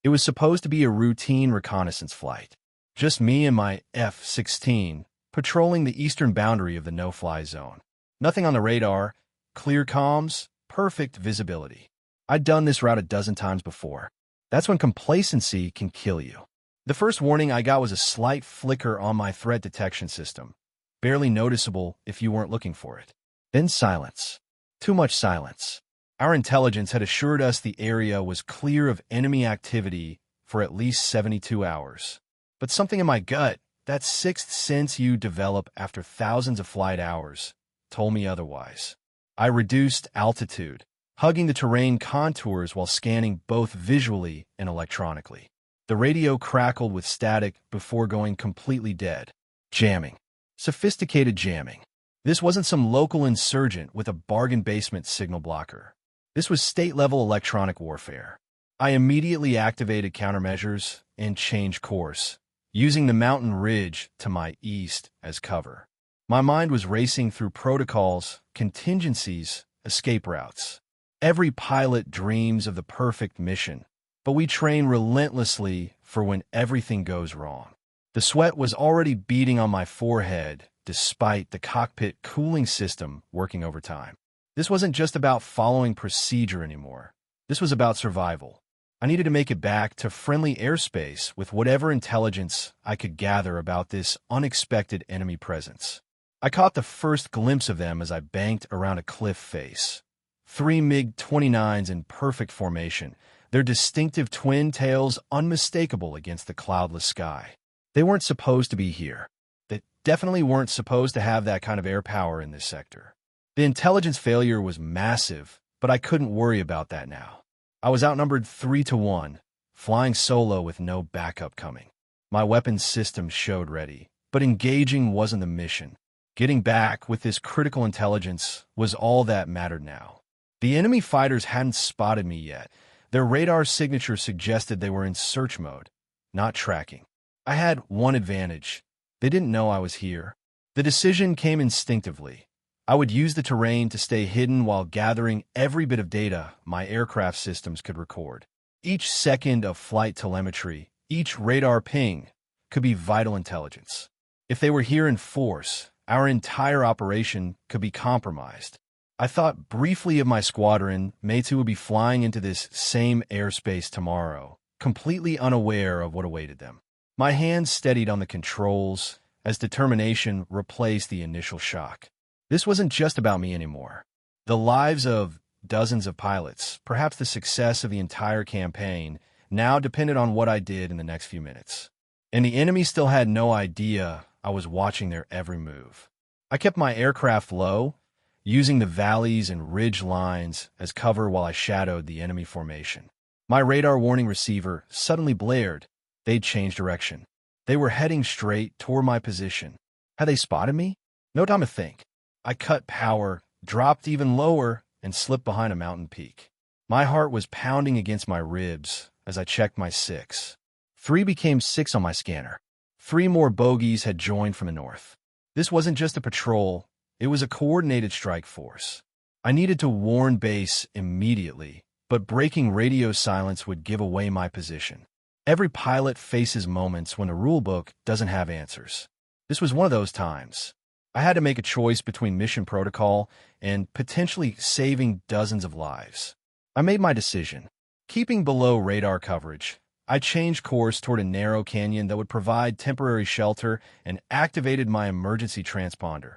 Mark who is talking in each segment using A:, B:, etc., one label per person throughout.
A: It was supposed to be a routine reconnaissance flight. Just me and my F-16 patrolling the eastern boundary of the no-fly zone. Nothing on the radar, clear comms, perfect visibility. I'd done this route a dozen times before. That's when complacency can kill you. The first warning I got was a slight flicker on my threat detection system, barely noticeable if you weren't looking for it. Then silence. Too much silence. Our intelligence had assured us the area was clear of enemy activity for at least 72 hours. But something in my gut, that sixth sense you develop after thousands of flight hours, told me otherwise. I reduced altitude, hugging the terrain contours while scanning both visually and electronically. The radio crackled with static before going completely dead. Jamming. Sophisticated jamming. This wasn't some local insurgent with a bargain basement signal blocker. This was state-level electronic warfare. I immediately activated countermeasures and changed course, using the mountain ridge to my east as cover. My mind was racing through protocols, contingencies, escape routes. Every pilot dreams of the perfect mission, but we train relentlessly for when everything goes wrong. The sweat was already beating on my forehead, despite the cockpit cooling system working overtime. This wasn't just about following procedure anymore. This was about survival. I needed to make it back to friendly airspace with whatever intelligence I could gather about this unexpected enemy presence. I caught the first glimpse of them as I banked around a cliff face. 3 MiG-29s in perfect formation, their distinctive twin tails unmistakable against the cloudless sky. They weren't supposed to be here. They definitely weren't supposed to have that kind of air power in this sector. The intelligence failure was massive, but I couldn't worry about that now. I was outnumbered 3-1, flying solo with no backup coming. My weapons system showed ready, but engaging wasn't the mission. Getting back with this critical intelligence was all that mattered now. The enemy fighters hadn't spotted me yet. Their radar signature suggested they were in search mode, not tracking. I had one advantage. They didn't know I was here. The decision came instinctively. I would use the terrain to stay hidden while gathering every bit of data my aircraft systems could record. Each second of flight telemetry, each radar ping, could be vital intelligence. If they were here in force, our entire operation could be compromised. I thought briefly of my squadron, mates who would be flying into this same airspace tomorrow, completely unaware of what awaited them. My hands steadied on the controls as determination replaced the initial shock. This wasn't just about me anymore. The lives of dozens of pilots, perhaps the success of the entire campaign, now depended on what I did in the next few minutes. And the enemy still had no idea I was watching their every move. I kept my aircraft low, using the valleys and ridge lines as cover while I shadowed the enemy formation. My radar warning receiver suddenly blared. They'd changed direction. They were heading straight toward my position. Had they spotted me? No time to think. I cut power, dropped even lower, and slipped behind a mountain peak. My heart was pounding against my ribs as I checked my 6. 3 became 6 on my scanner. 3 more bogies had joined from the north. This wasn't just a patrol, it was a coordinated strike force. I needed to warn base immediately, but breaking radio silence would give away my position. Every pilot faces moments when the rulebook doesn't have answers. This was one of those times. I had to make a choice between mission protocol and potentially saving dozens of lives. I made my decision. Keeping below radar coverage, I changed course toward a narrow canyon that would provide temporary shelter and activated my emergency transponder.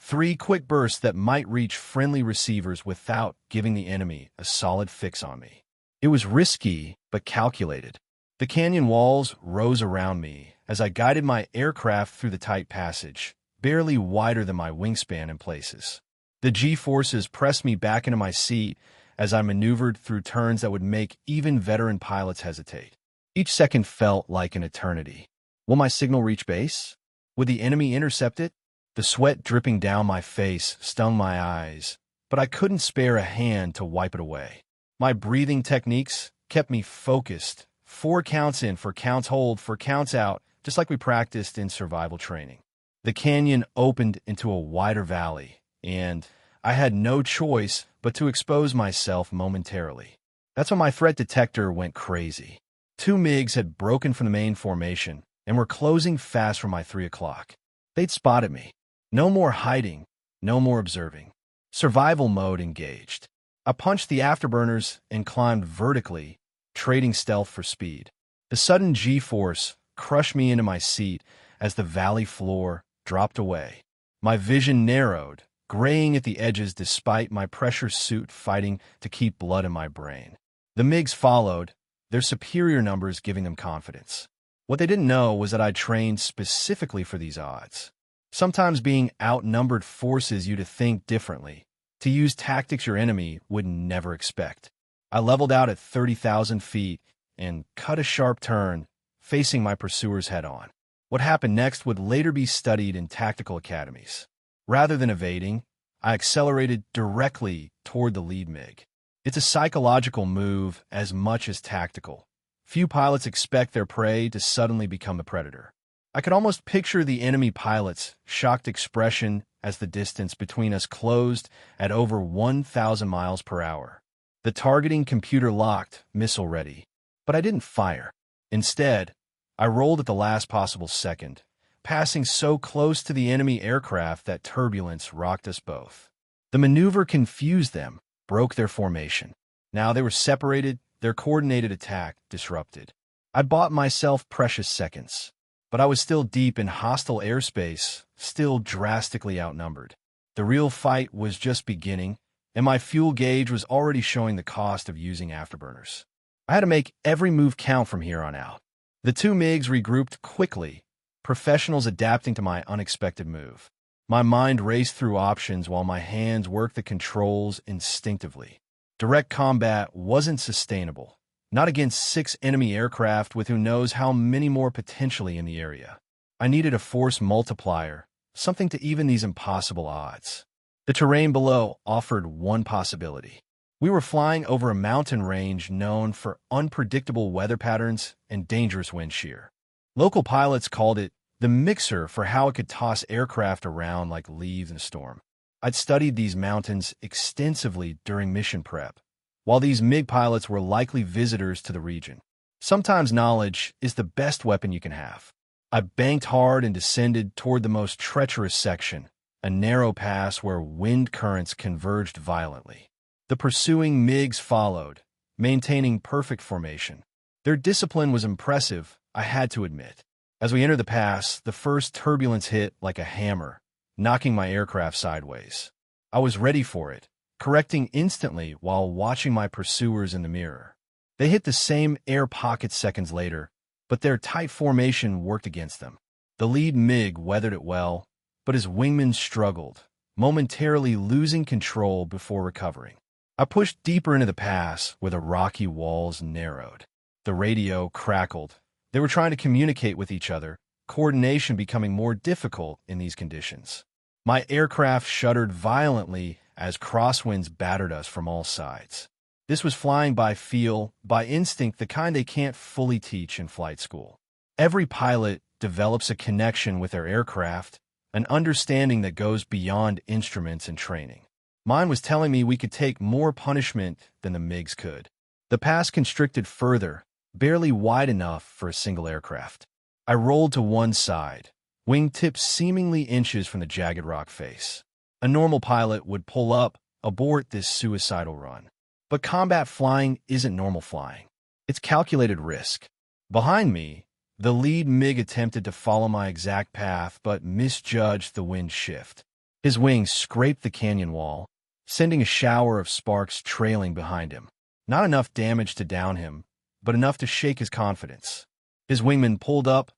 A: 3 quick bursts that might reach friendly receivers without giving the enemy a solid fix on me. It was risky, but calculated. The canyon walls rose around me as I guided my aircraft through the tight passage, barely wider than my wingspan in places. The G-forces pressed me back into my seat as I maneuvered through turns that would make even veteran pilots hesitate. Each second felt like an eternity. Will my signal reach base? Would the enemy intercept it? The sweat dripping down my face stung my eyes, but I couldn't spare a hand to wipe it away. My breathing techniques kept me focused. 4 counts in for counts hold for counts out, just like we practiced in survival training. The canyon opened into a wider valley, and I had no choice but to expose myself momentarily. That's when my threat detector went crazy. Two MiGs had broken from the main formation and were closing fast from my 3 o'clock. They'd spotted me. No more hiding, no more observing. Survival mode engaged. I punched the afterburners and climbed vertically, trading stealth for speed. The sudden G-force crushed me into my seat as the valley floor dropped away. My vision narrowed, graying at the edges despite my pressure suit fighting to keep blood in my brain. The MiGs followed, their superior numbers giving them confidence. What they didn't know was that I'd trained specifically for these odds. Sometimes being outnumbered forces you to think differently, to use tactics your enemy would never expect. I leveled out at 30,000 feet and cut a sharp turn, facing my pursuers head-on. What happened next would later be studied in tactical academies. Rather than evading, I accelerated directly toward the lead MiG. It's a psychological move as much as tactical. Few pilots expect their prey to suddenly become a predator. I could almost picture the enemy pilot's shocked expression as the distance between us closed at over 1,000 miles per hour. The targeting computer locked, missile ready. But I didn't fire. Instead, I rolled at the last possible second, passing so close to the enemy aircraft that turbulence rocked us both. The maneuver confused them, broke their formation. Now they were separated, their coordinated attack disrupted. I'd bought myself precious seconds, but I was still deep in hostile airspace, still drastically outnumbered. The real fight was just beginning, and my fuel gauge was already showing the cost of using afterburners. I had to make every move count from here on out. The two MiGs regrouped quickly, professionals adapting to my unexpected move. My mind raced through options while my hands worked the controls instinctively. Direct combat wasn't sustainable, not against 6 enemy aircraft with who knows how many more potentially in the area. I needed a force multiplier, something to even these impossible odds. The terrain below offered one possibility. We were flying over a mountain range known for unpredictable weather patterns and dangerous wind shear. Local pilots called it the mixer for how it could toss aircraft around like leaves in a storm. I'd studied these mountains extensively during mission prep, while these MiG pilots were likely visitors to the region. Sometimes knowledge is the best weapon you can have. I banked hard and descended toward the most treacherous section, a narrow pass where wind currents converged violently. The pursuing MiGs followed, maintaining perfect formation. Their discipline was impressive, I had to admit. As we entered the pass, the first turbulence hit like a hammer, knocking my aircraft sideways. I was ready for it, correcting instantly while watching my pursuers in the mirror. They hit the same air pocket seconds later, but their tight formation worked against them. The lead MiG weathered it well, but his wingman struggled, momentarily losing control before recovering. I pushed deeper into the pass where the rocky walls narrowed. The radio crackled. They were trying to communicate with each other, coordination becoming more difficult in these conditions. My aircraft shuddered violently as crosswinds battered us from all sides. This was flying by feel, by instinct, the kind they can't fully teach in flight school. Every pilot develops a connection with their aircraft, an understanding that goes beyond instruments and training. Mine was telling me we could take more punishment than the MiGs could. The pass constricted further, barely wide enough for a single aircraft. I rolled to one side, wingtips seemingly inches from the jagged rock face. A normal pilot would pull up, abort this suicidal run. But combat flying isn't normal flying. It's calculated risk. Behind me, the lead MiG attempted to follow my exact path but misjudged the wind shift. His wings scraped the canyon wall, sending a shower of sparks trailing behind him. Not enough damage to down him, but enough to shake his confidence. His wingman pulled up,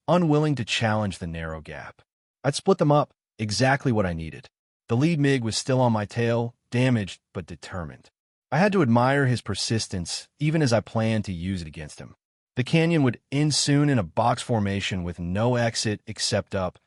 A: unwilling to challenge the narrow gap. I'd split them up, exactly what I needed. The lead MiG was still on my tail, damaged but determined. I had to admire his persistence, even as I planned to use it against him. The canyon would end soon in a box formation with no exit except up,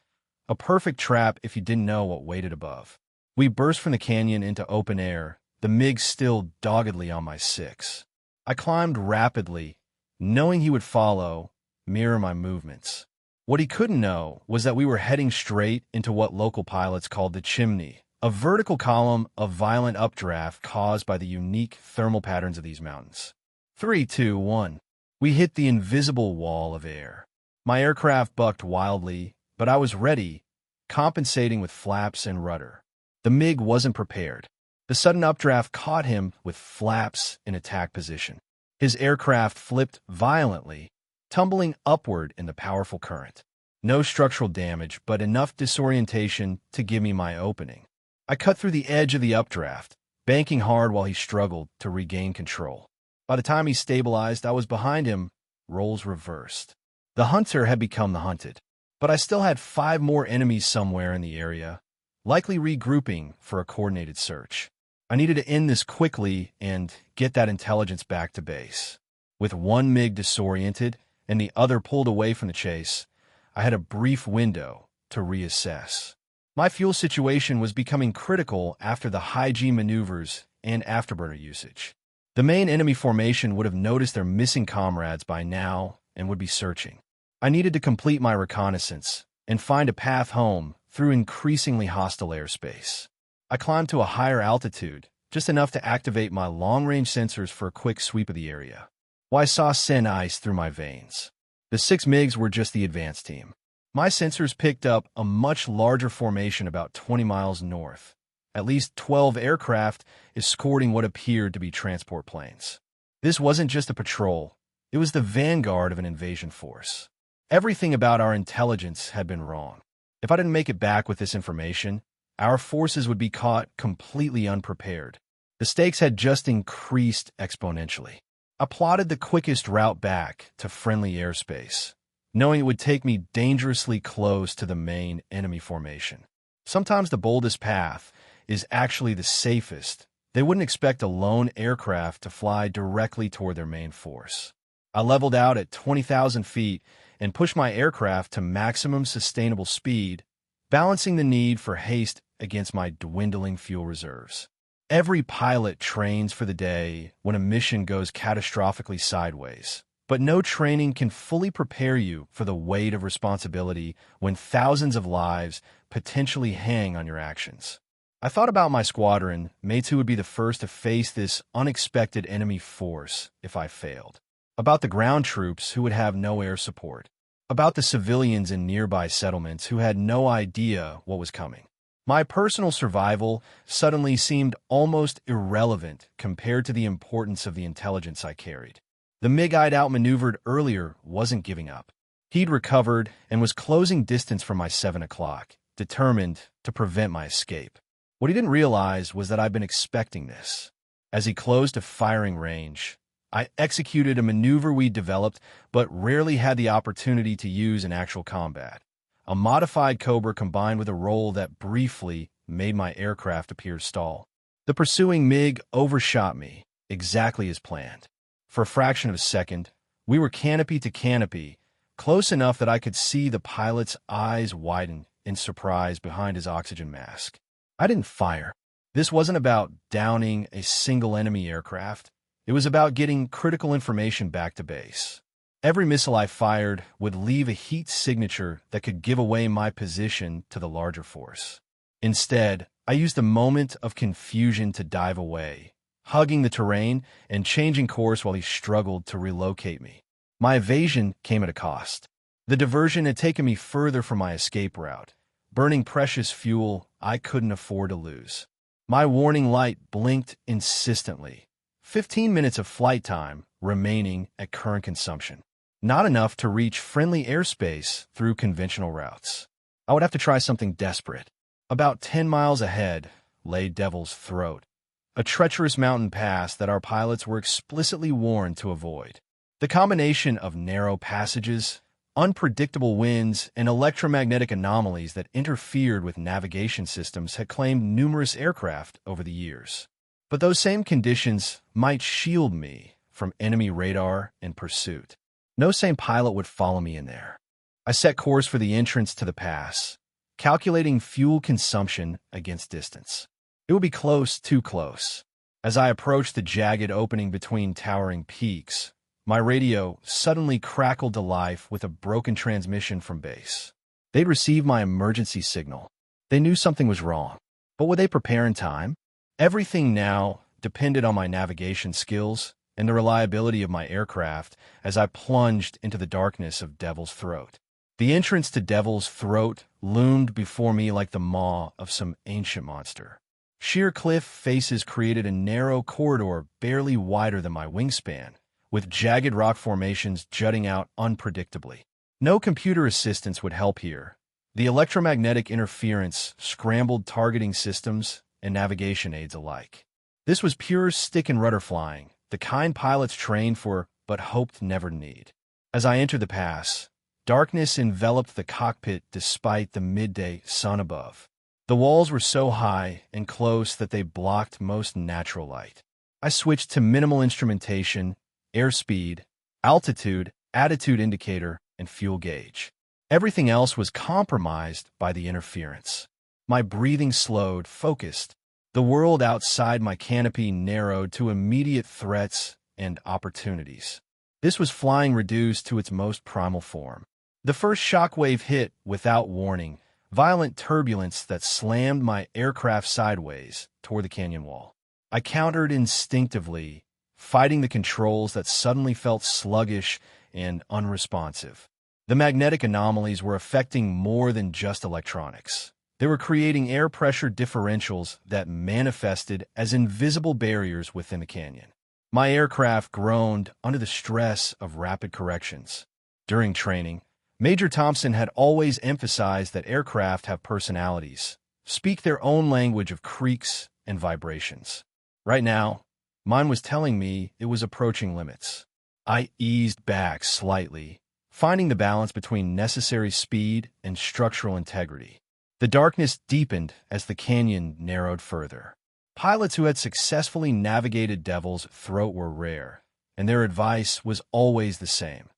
A: a perfect trap if you didn't know what waited above. We burst from the canyon into open air, the MiG still doggedly on my 6. I climbed rapidly, knowing he would follow, mirror my movements. What he couldn't know was that we were heading straight into what local pilots called the chimney, a vertical column of violent updraft caused by the unique thermal patterns of these mountains. 3, 2, 1. We hit the invisible wall of air. My aircraft bucked wildly, but I was ready, compensating with flaps and rudder. The MiG wasn't prepared. The sudden updraft caught him with flaps in attack position. His aircraft flipped violently, tumbling upward in the powerful current. No structural damage, but enough disorientation to give me my opening. I cut through the edge of the updraft, banking hard while he struggled to regain control. By the time he stabilized, I was behind him, roles reversed. The hunter had become the hunted, but I still had 5 more enemies somewhere in the area, likely regrouping for a coordinated search. I needed to end this quickly and get that intelligence back to base. With one MiG disoriented and the other pulled away from the chase, I had a brief window to reassess. My fuel situation was becoming critical after the high-G maneuvers and afterburner usage. The main enemy formation would have noticed their missing comrades by now and would be searching. I needed to complete my reconnaissance and find a path home through increasingly hostile airspace. I climbed to a higher altitude, just enough to activate my long-range sensors for a quick sweep of the area. I saw sand ice through my veins. The 6 MiGs were just the advanced team. My sensors picked up a much larger formation about 20 miles north. At least 12 aircraft escorting what appeared to be transport planes. This wasn't just a patrol, it was the vanguard of an invasion force. Everything about our intelligence had been wrong. If I didn't make it back with this information, our forces would be caught completely unprepared. The stakes had just increased exponentially. I plotted the quickest route back to friendly airspace, knowing it would take me dangerously close to the main enemy formation. Sometimes the boldest path is actually the safest. They wouldn't expect a lone aircraft to fly directly toward their main force. I leveled out at 20,000 feet and pushed my aircraft to maximum sustainable speed, balancing the need for haste against my dwindling fuel reserves. Every pilot trains for the day when a mission goes catastrophically sideways, but no training can fully prepare you for the weight of responsibility when thousands of lives potentially hang on your actions. I thought about my squadron, mates who would be the first to face this unexpected enemy force if I failed. About the ground troops who would have no air support. About the civilians in nearby settlements who had no idea what was coming. My personal survival suddenly seemed almost irrelevant compared to the importance of the intelligence I carried. The MiG I'd outmaneuvered earlier wasn't giving up. He'd recovered and was closing distance from my 7 o'clock, determined to prevent my escape. What he didn't realize was that I'd been expecting this. As he closed to firing range, I executed a maneuver we developed but rarely had the opportunity to use in actual combat. A modified Cobra combined with a roll that briefly made my aircraft appear stalled. The pursuing MiG overshot me, exactly as planned. For a fraction of a second, we were canopy to canopy, close enough that I could see the pilot's eyes widen in surprise behind his oxygen mask. I didn't fire. This wasn't about downing a single enemy aircraft. It was about getting critical information back to base. Every missile I fired would leave a heat signature that could give away my position to the larger force. Instead, I used a moment of confusion to dive away, hugging the terrain and changing course while he struggled to relocate me. My evasion came at a cost. The diversion had taken me further from my escape route, burning precious fuel I couldn't afford to lose. My warning light blinked insistently. 15 minutes of flight time remaining at current consumption. Not enough to reach friendly airspace through conventional routes. I would have to try something desperate. About 10 miles ahead lay Devil's Throat, a treacherous mountain pass that our pilots were explicitly warned to avoid. The combination of narrow passages, unpredictable winds, and electromagnetic anomalies that interfered with navigation systems had claimed numerous aircraft over the years. But those same conditions might shield me from enemy radar and pursuit. No sane pilot would follow me in there. I set course for the entrance to the pass, calculating fuel consumption against distance. It would be close, too close. As I approached the jagged opening between towering peaks, my radio suddenly crackled to life with a broken transmission from base. They'd received my emergency signal. They knew something was wrong. But would they prepare in time? Everything now depended on my navigation skills and the reliability of my aircraft as I plunged into the darkness of Devil's Throat. The entrance to Devil's Throat loomed before me like the maw of some ancient monster. Sheer cliff faces created a narrow corridor barely wider than my wingspan, with jagged rock formations jutting out unpredictably. No computer assistance would help here. The electromagnetic interference scrambled targeting systems and navigation aids alike. This was pure stick and rudder flying, the kind pilots trained for but hoped never need. As I entered the pass, darkness enveloped the cockpit despite the midday sun above. The walls were so high and close that they blocked most natural light. I switched to minimal instrumentation, airspeed, altitude, attitude indicator, and fuel gauge. Everything else was compromised by the interference. My breathing slowed, focused. The world outside my canopy narrowed to immediate threats and opportunities. This was flying reduced to its most primal form. The first shockwave hit without warning, violent turbulence that slammed my aircraft sideways toward the canyon wall. I countered instinctively, fighting the controls that suddenly felt sluggish and unresponsive. The magnetic anomalies were affecting more than just electronics. They were creating air pressure differentials that manifested as invisible barriers within the canyon. My aircraft groaned under the stress of rapid corrections. During training, Major Thompson had always emphasized that aircraft have personalities, speak their own language of creaks and vibrations. Right now, mine was telling me it was approaching limits. I eased back slightly, finding the balance between necessary speed and structural integrity. The darkness deepened as the canyon narrowed further. Pilots who had successfully navigated Devil's Throat were rare, and their advice was always the same.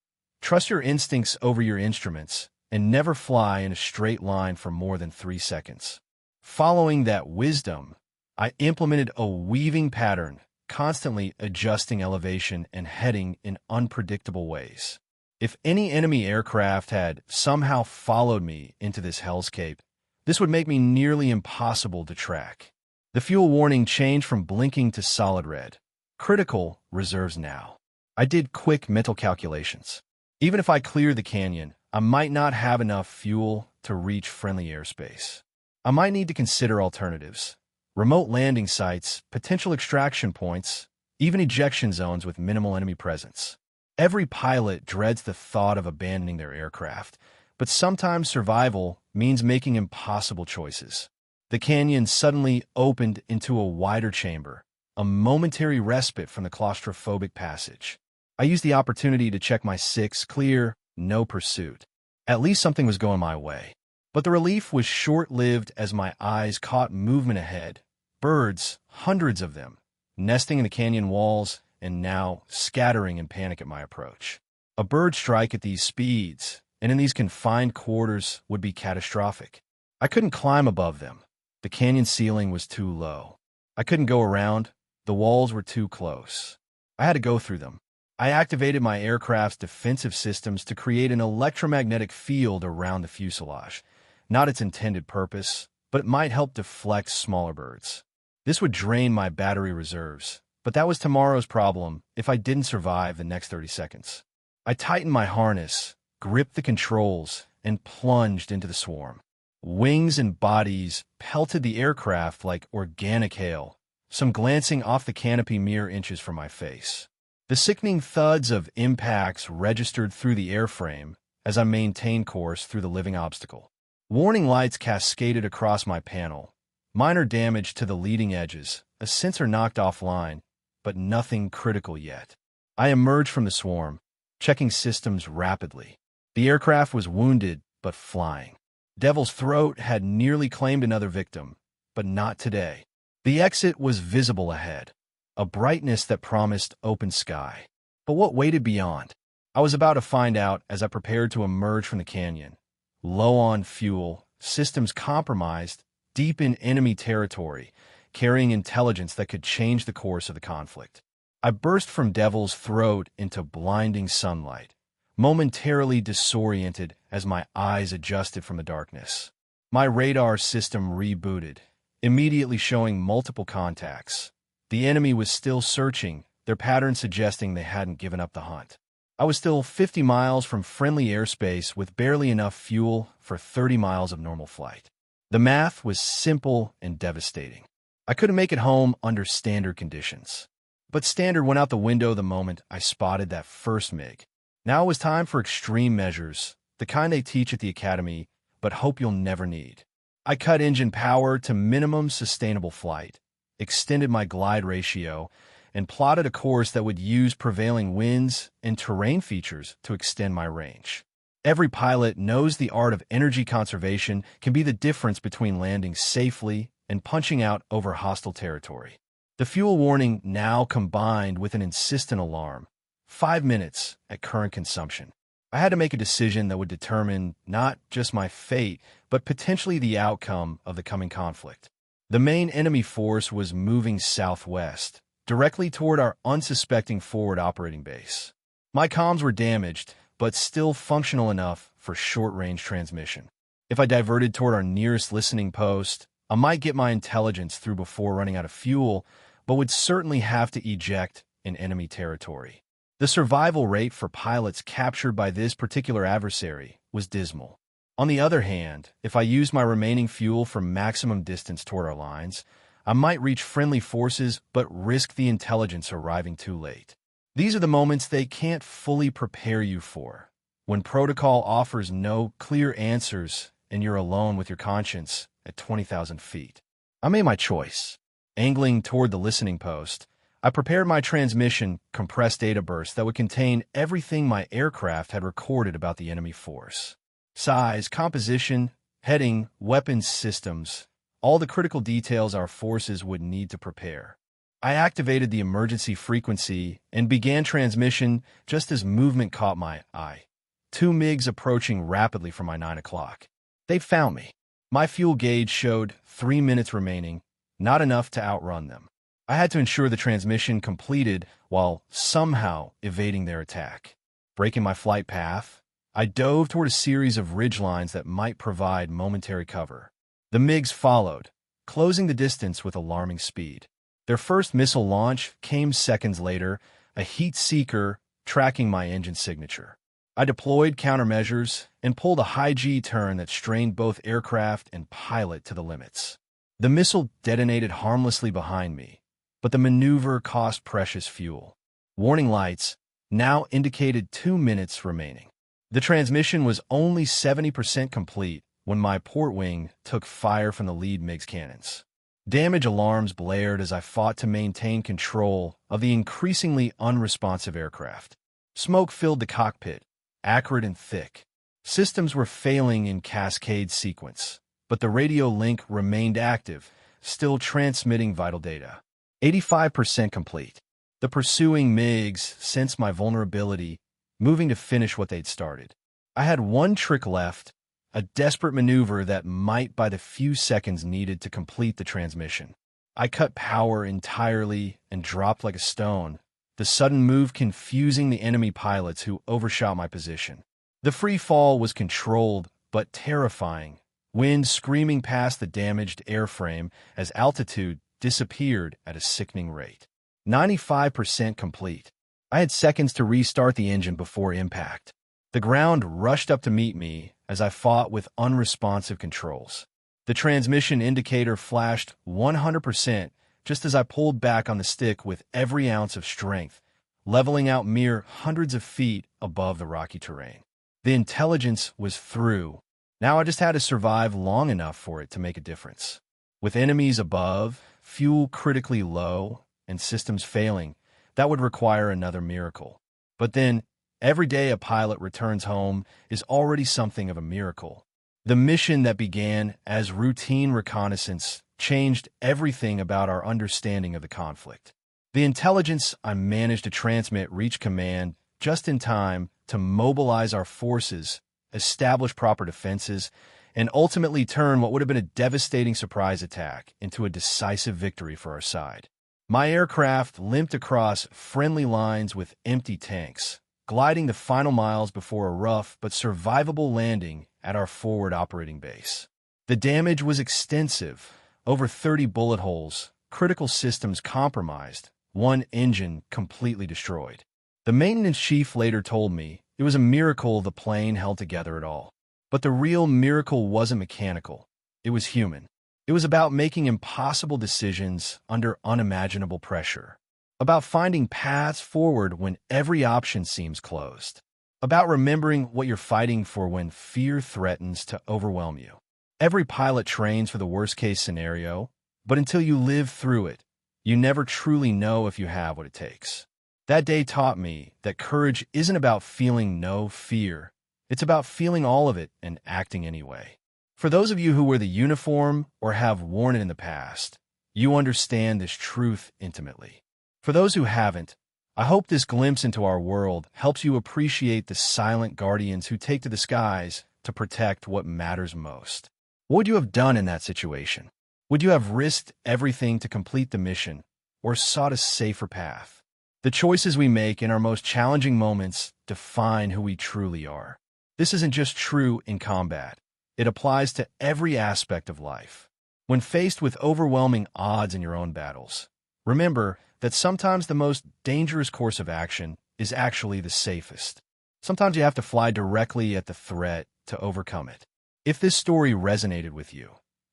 A: Trust your instincts over your instruments, and never fly in a straight line for more than 3 seconds. Following that wisdom, I implemented a weaving pattern, constantly adjusting elevation and heading in unpredictable ways. If any enemy aircraft had somehow followed me into this hellscape, this would make me nearly impossible to track. The fuel warning changed from blinking to solid red. Critical reserves now. I did quick mental calculations. Even if I clear the canyon, I might not have enough fuel to reach friendly airspace. I might need to consider alternatives. Remote landing sites, potential extraction points, even ejection zones with minimal enemy presence. Every pilot dreads the thought of abandoning their aircraft, but sometimes survival means making impossible choices. The canyon suddenly opened into a wider chamber, a momentary respite from the claustrophobic passage. I used the opportunity to check my 6 clear, no pursuit. At least something was going my way. But the relief was short-lived as my eyes caught movement ahead. Birds, hundreds of them, nesting in the canyon walls and now scattering in panic at my approach. A bird strike at these speeds and in these confined quarters would be catastrophic. I couldn't climb above them. The canyon ceiling was too low. I couldn't go around. The walls were too close. I had to go through them. I activated my aircraft's defensive systems to create an electromagnetic field around the fuselage. Not its intended purpose, but it might help deflect smaller birds. This would drain my battery reserves, but that was tomorrow's problem if I didn't survive the next 30 seconds. I tightened my harness, gripped the controls, and plunged into the swarm. Wings and bodies pelted the aircraft like organic hail, some glancing off the canopy mere inches from my face. The sickening thuds of impacts registered through the airframe as I maintained course through the living obstacle. Warning lights cascaded across my panel. Minor damage to the leading edges, a sensor knocked offline, but nothing critical yet. I emerged from the swarm, checking systems rapidly. The aircraft was wounded, but flying. Devil's Throat had nearly claimed another victim, but not today. The exit was visible ahead, a brightness that promised open sky. But what waited beyond? I was about to find out as I prepared to emerge from the canyon. Low on fuel, systems compromised, deep in enemy territory, carrying intelligence that could change the course of the conflict. I burst from Devil's Throat into blinding sunlight, momentarily disoriented as my eyes adjusted from the darkness. My radar system rebooted, immediately showing multiple contacts. The enemy was still searching, their pattern suggesting they hadn't given up the hunt. I was still 50 miles from friendly airspace with barely enough fuel for 30 miles of normal flight. The math was simple and devastating. I couldn't make it home under standard conditions. But standard went out the window the moment I spotted that first MiG. Now it was time for extreme measures, the kind they teach at the academy, but hope you'll never need. I cut engine power to minimum sustainable flight, extended my glide ratio, and plotted a course that would use prevailing winds and terrain features to extend my range. Every pilot knows the art of energy conservation can be the difference between landing safely and punching out over hostile territory. The fuel warning now combined with an insistent alarm, 5 minutes at current consumption. I had to make a decision that would determine not just my fate, but potentially the outcome of the coming conflict. The main enemy force was moving southwest, directly toward our unsuspecting forward operating base. My comms were damaged, but still functional enough for short-range transmission. If I diverted toward our nearest listening post, I might get my intelligence through before running out of fuel, but would certainly have to eject in enemy territory. The survival rate for pilots captured by this particular adversary was dismal. On the other hand, if I used my remaining fuel for maximum distance toward our lines, I might reach friendly forces but risk the intelligence arriving too late. These are the moments they can't fully prepare you for. When protocol offers no clear answers and you're alone with your conscience at 20,000 feet. I made my choice. Angling toward the listening post, I prepared my transmission compressed data burst that would contain everything my aircraft had recorded about the enemy force. Size, composition, heading, weapons systems, all the critical details our forces would need to prepare. I activated the emergency frequency and began transmission just as movement caught my eye. 2 MiGs approaching rapidly from my 9 o'clock. They found me. My fuel gauge showed 3 minutes remaining, not enough to outrun them. I had to ensure the transmission completed while somehow evading their attack. Breaking my flight path, I dove toward a series of ridgelines that might provide momentary cover. The MiGs followed, closing the distance with alarming speed. Their first missile launch came seconds later, a heat seeker tracking my engine signature. I deployed countermeasures and pulled a high-G turn that strained both aircraft and pilot to the limits. The missile detonated harmlessly behind me, but the maneuver cost precious fuel. Warning lights now indicated 2 minutes remaining. The transmission was only 70% complete when my port wing took fire from the lead MiG's cannons. Damage alarms blared as I fought to maintain control of the increasingly unresponsive aircraft. Smoke filled the cockpit, acrid and thick. Systems were failing in cascade sequence, but the radio link remained active, still transmitting vital data. 85% complete. The pursuing MiGs sensed my vulnerability, moving to finish what they'd started. I had one trick left, a desperate maneuver that might buy the few seconds needed to complete the transmission. I cut power entirely and dropped like a stone, the sudden move confusing the enemy pilots who overshot my position. The free fall was controlled but terrifying, wind screaming past the damaged airframe as altitude disappeared at a sickening rate. 95% complete. I had seconds to restart the engine before impact. The ground rushed up to meet me as I fought with unresponsive controls. The transmission indicator flashed 100% just as I pulled back on the stick with every ounce of strength, leveling out mere hundreds of feet above the rocky terrain. The intelligence was through. Now I just had to survive long enough for it to make a difference. With enemies above, fuel critically low, and systems failing, that would require another miracle. But then, every day a pilot returns home is already something of a miracle. The mission that began as routine reconnaissance changed everything about our understanding of the conflict. The intelligence I managed to transmit reached command just in time to mobilize our forces, establish proper defenses, and ultimately turn what would have been a devastating surprise attack into a decisive victory for our side. My aircraft limped across friendly lines with empty tanks, gliding the final miles before a rough but survivable landing at our forward operating base. The damage was extensive, over 30 bullet holes, critical systems compromised, one engine completely destroyed. The maintenance chief later told me it was a miracle the plane held together at all. But the real miracle wasn't mechanical. It was human. It was about making impossible decisions under unimaginable pressure. About finding paths forward when every option seems closed. About remembering what you're fighting for when fear threatens to overwhelm you. Every pilot trains for the worst-case scenario, but until you live through it, you never truly know if you have what it takes. That day taught me that courage isn't about feeling no fear. It's about feeling all of it and acting anyway. For those of you who wear the uniform or have worn it in the past, you understand this truth intimately. For those who haven't, I hope this glimpse into our world helps you appreciate the silent guardians who take to the skies to protect what matters most. What would you have done in that situation? Would you have risked everything to complete the mission or sought a safer path? The choices we make in our most challenging moments define who we truly are. This isn't just true in combat. It applies to every aspect of life. When faced with overwhelming odds in your own battles, remember that sometimes the most dangerous course of action is actually the safest. Sometimes you have to fly directly at the threat to overcome it. If this story resonated with you,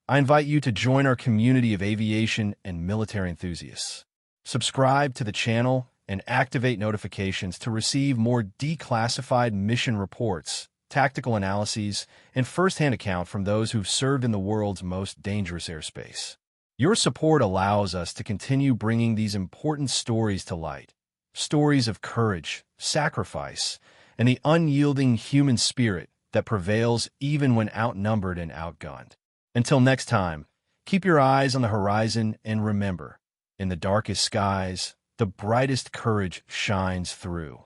A: I invite you to join our community of aviation and military enthusiasts. Subscribe to the channel and activate notifications to receive more declassified mission reports, tactical analyses, and first-hand account from those who've served in the world's most dangerous airspace. Your support allows us to continue bringing these important stories to light. Stories of courage, sacrifice, and the unyielding human spirit that prevails even when outnumbered and outgunned. Until next time, keep your eyes on the horizon and remember, in the darkest skies, the brightest courage shines through.